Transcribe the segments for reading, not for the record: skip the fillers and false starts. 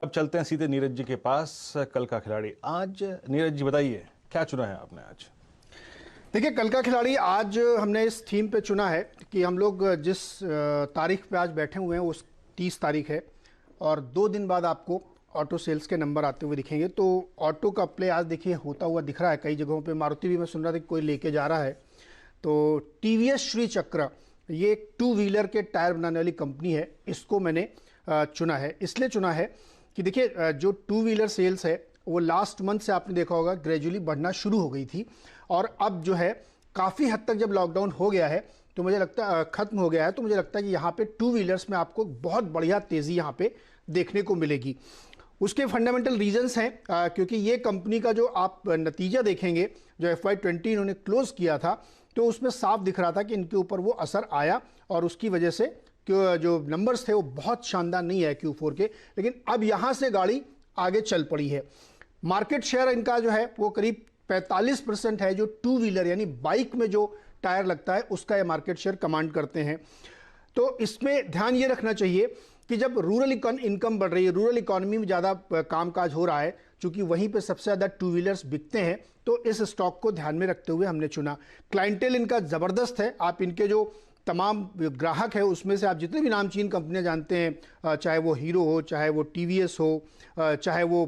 अब चलते हैं सीधे नीरज जी के पास। कल का खिलाड़ी आज, नीरज जी बताइए क्या चुना है आपने आज? देखिए, कल का खिलाड़ी आज हमने इस थीम पे चुना है कि हम लोग जिस तारीख पे आज बैठे हुए हैं उस 30 तारीख है और 2 दिन बाद आपको ऑटो सेल्स के नंबर आते हुए दिखेंगे। तो ऑटो का प्ले आज देखिए होता हुआ दिख रहा है कई जगहों पे। मारुति भी मैं सुन रहा था कि कोई लेके जा रहा है। तो टीवीएस श्री चक्र, ये एक 2 व्हीलर के टायर बनाने वाली कंपनी है, इसको मैंने चुना है। इसलिए चुना है कि देखिए जो 2 व्हीलर सेल्स है वो लास्ट मंथ से आपने देखा होगा ग्रेजुअली बढ़ना शुरू हो गई थी और अब जो है काफ़ी हद तक जब लॉकडाउन हो गया है तो मुझे लगता है ख़त्म हो गया है, तो मुझे लगता है कि यहाँ पे 2 व्हीलर्स में आपको बहुत बढ़िया तेज़ी यहाँ पे देखने को मिलेगी। उसके फंडामेंटल रीजंस हैं क्योंकि ये कंपनी का जो आप नतीजा देखेंगे, जो FY20 इन्होंने क्लोज किया था, तो उसमें साफ दिख रहा था कि इनके ऊपर वो असर आया और उसकी वजह से जो नंबर्स थे वो बहुत शानदार नहीं है Q4 के। लेकिन अब यहाँ से गाड़ी आगे चल पड़ी है। मार्केट शेयर इनका जो है वो करीब 45% है, जो 2 व्हीलर यानी बाइक में जो टायर लगता है उसका ये मार्केट शेयर कमांड करते हैं। तो इसमें ध्यान ये रखना चाहिए कि जब रूरल इनकम बढ़ रही है, रूरल इकोनॉमी में ज़्यादा कामकाज हो रहा है, चूंकि वहीं पे सबसे ज़्यादा 2 व्हीलर्स बिकते हैं, तो इस स्टॉक को ध्यान में रखते हुए हमने चुना। क्लाइंटेल इनका ज़बरदस्त है। आप इनके जो तमाम ग्राहक है उसमें से आप जितने भी नामचीन कंपनियां जानते हैं, चाहे वो हीरो हो, चाहे वो टीवीएस हो, चाहे वो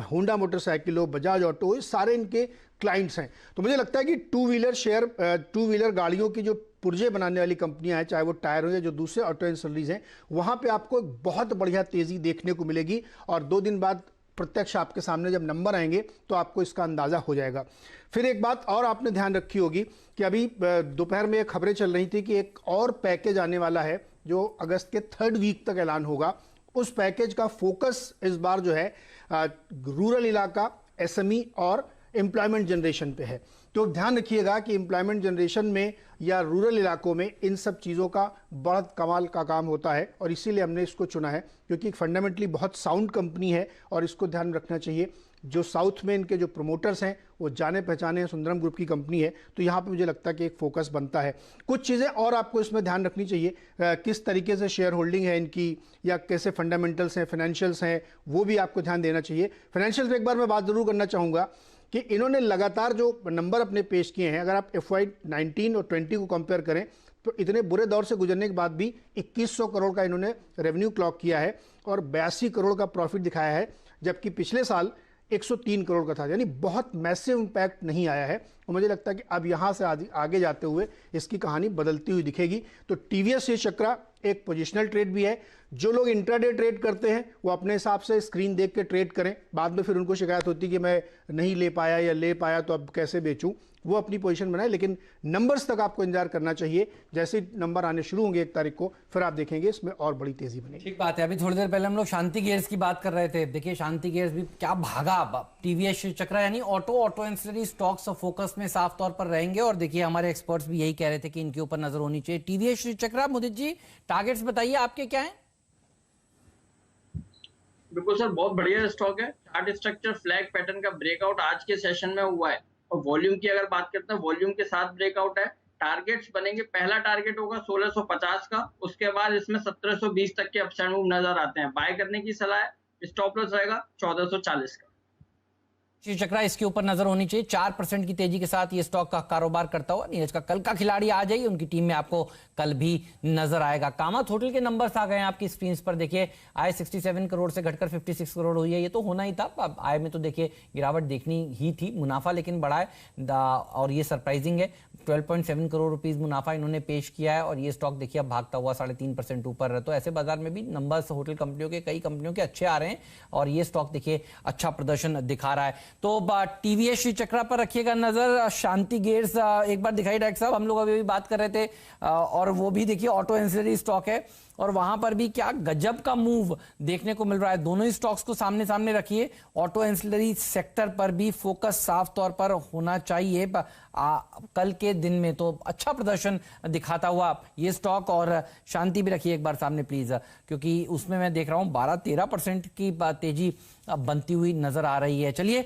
होंडा मोटरसाइकिल हो, बजाज ऑटो हो, ये सारे इनके क्लाइंट्स हैं। तो मुझे लगता है कि 2 व्हीलर शेयर, 2 व्हीलर गाड़ियों की जो पुर्जे बनाने वाली कंपनियां हैं, चाहे वो टायर हो या जो दूसरे ऑटो एंसिलरीज हैं, वहां पे आपको एक बहुत बढ़िया तेजी देखने को मिलेगी और 2 दिन बाद प्रत्यक्ष आपके सामने जब नंबर आएंगे तो आपको इसका अंदाजा हो जाएगा। फिर एक बात और आपने ध्यान रखी होगी कि अभी दोपहर में खबरें चल रही थी कि एक और पैकेज आने वाला है जो अगस्त के 3rd वीक तक ऐलान होगा। उस पैकेज का फोकस इस बार जो है रूरल इलाका, SME और एम्प्लॉयमेंट जनरेशन पे है। तो ध्यान रखिएगा कि एम्प्लॉयमेंट जनरेशन में या रूरल इलाकों में इन सब चीज़ों का बड़ा कमाल का काम होता है और इसीलिए हमने इसको चुना है क्योंकि फंडामेंटली बहुत साउंड कंपनी है और इसको ध्यान रखना चाहिए। जो साउथ में इनके जो प्रमोटर्स हैं वो जाने पहचाने हैं, सुंदरम ग्रुप की कंपनी है, तो यहाँ पे मुझे लगता है कि एक फोकस बनता है। कुछ चीज़ें और आपको इसमें ध्यान रखनी चाहिए, किस तरीके से शेयर होल्डिंग है इनकी या कैसे फंडामेंटल्स हैं, फाइनेंशियल्स हैं, वो भी आपको ध्यान देना चाहिए। फाइनेंशियल्स में एक बार मैं बात ज़रूर करना चाहूँगा कि इन्होंने लगातार जो नंबर अपने पेश किए हैं, अगर आप FY19 और 20 को कंपेयर करें तो इतने बुरे दौर से गुजरने के बाद भी 2100 करोड़ का इन्होंने रेवेन्यू क्लॉक किया है और 82 करोड़ का प्रॉफिट दिखाया है, जबकि पिछले साल 103 करोड़ का था। यानी बहुत मैसिव इंपैक्ट नहीं आया है और मुझे लगता है कि अब यहाँ से आगे जाते हुए इसकी कहानी बदलती हुई दिखेगी। तो टीवीएस श्री चक्र एक पोजिशनल ट्रेड भी है। जो लोग इंट्राडे ट्रेड करते हैं वो अपने हिसाब से स्क्रीन देख के ट्रेड करें, बाद में फिर उनको शिकायत होती है कि मैं नहीं ले पाया या ले पाया तो अब कैसे बेचूं, वो अपनी पोजीशन बनाए। लेकिन नंबर्स तक आपको इंतजार करना चाहिए। जैसे नंबर आने शुरू होंगे 1 तारीख को, फिर आप देखेंगे इसमें और बड़ी तेजी बनेगी। ठीक बात है। अभी थोड़ी देर पहले हम लोग शांति गियर्स की बात कर रहे थे। देखिए शांति गियर्स भी क्या भागा। टीवीएस श्री चक्र यानी ऑटो एंसिलरी स्टॉक्स फोकस में साफ तौर पर रहेंगे और देखिए हमारे एक्सपर्ट्स भी यही कह रहे थे कि इनके ऊपर नजर होनी चाहिए। टीवीएस श्री चक्र, मुदित जी टारगेट्स बताइए आपके क्या है? बिल्कुल सर, बहुत बढ़िया स्टॉक है। चार्ट स्ट्रक्चर फ्लैग पैटर्न का ब्रेकआउट आज के सेशन में हुआ है और वॉल्यूम की अगर बात करते हैं, वॉल्यूम के साथ ब्रेकआउट है। टारगेट्स बनेंगे, पहला टारगेट होगा 1650 का, उसके बाद इसमें 1720 तक के अपसाइड मूव नजर आते हैं। बाय करने की सलाह है। स्टॉप लॉस रहेगा 1440 का। श्री चक्रा इसके ऊपर नजर होनी चाहिए। 4% की तेजी के साथ ये स्टॉक का कारोबार करता हुआ नीरज का कल का खिलाड़ी आ जाइए, उनकी टीम में आपको कल भी नजर आएगा। कामत होटल के नंबर्स आ गए हैं आपकी स्क्रीन पर। देखिए आय 67 करोड़ से घटकर 56 करोड़ हुई है। ये तो होना ही था। अब आय में तो देखिए गिरावट देखनी ही थी, मुनाफा लेकिन बढ़ा है और ये सरप्राइजिंग है। 12.7 करोड़ रुपीस मुनाफा इन्होंने पेश किया है और ये स्टॉक देखिए अब भागता हुआ 3.5% ऊपर। तो ऐसे बाजार में भी नंबर्स होटल कंपनियों के, कई कंपनियों के अच्छे आ रहे हैं और ये स्टॉक देखिए अच्छा प्रदर्शन दिखा रहा है। तो टीवीएस श्री चक्रा पर रखिएगा नजर। शांति गियर्स एक बार दिखाई डायरेक्टर साहब, हम लोग अभी भी बात कर रहे थे और वो भी देखिए ऑटो एंसिलरी स्टॉक है और वहां पर भी क्या गजब का मूव देखने को मिल रहा है। दोनों ही स्टॉक्स को सामने सामने रखिए। ऑटो एंसिलरी सेक्टर पर भी फोकस साफ तौर पर होना चाहिए। कल के दिन में तो अच्छा प्रदर्शन दिखाता हुआ ये स्टॉक और शांति भी रखिए एक बार सामने प्लीज, क्योंकि उसमें मैं देख रहा हूं 12-13% की तेजी बनती हुई नजर आ रही है। चलिए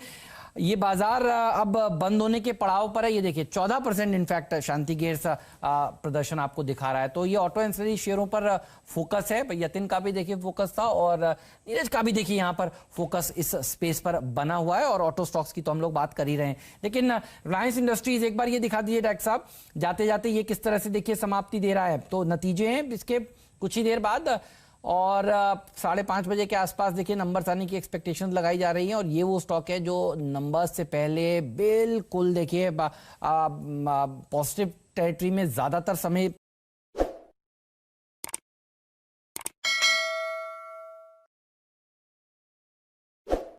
ये बाजार अब बंद होने के पड़ाव पर है। ये देखिए 14% इनफैक्ट शांति गेयर्स प्रदर्शन आपको दिखा रहा है। तो ये ऑटो एंसिलरी शेयरों पर फोकस है। यतिन का भी देखिए फोकस था और नीरज का भी देखिए यहाँ पर फोकस इस स्पेस पर बना हुआ है। और ऑटो स्टॉक्स की तो हम लोग बात कर ही रहे हैं, लेकिन रिलायंस इंडस्ट्रीज एक बार ये दिखा दीजिए डॉक्टर साहब, जाते जाते ये किस तरह से देखिए समाप्ति दे रहा है। तो नतीजे हैं इसके कुछ ही देर बाद और 5:30 बजे के आसपास देखिए नंबर्स आने की एक्सपेक्टेशंस लगाई जा रही हैं। और ये वो स्टॉक है जो नंबर्स से पहले बिल्कुल देखिए पॉजिटिव टेरिटरी में ज्यादातर समय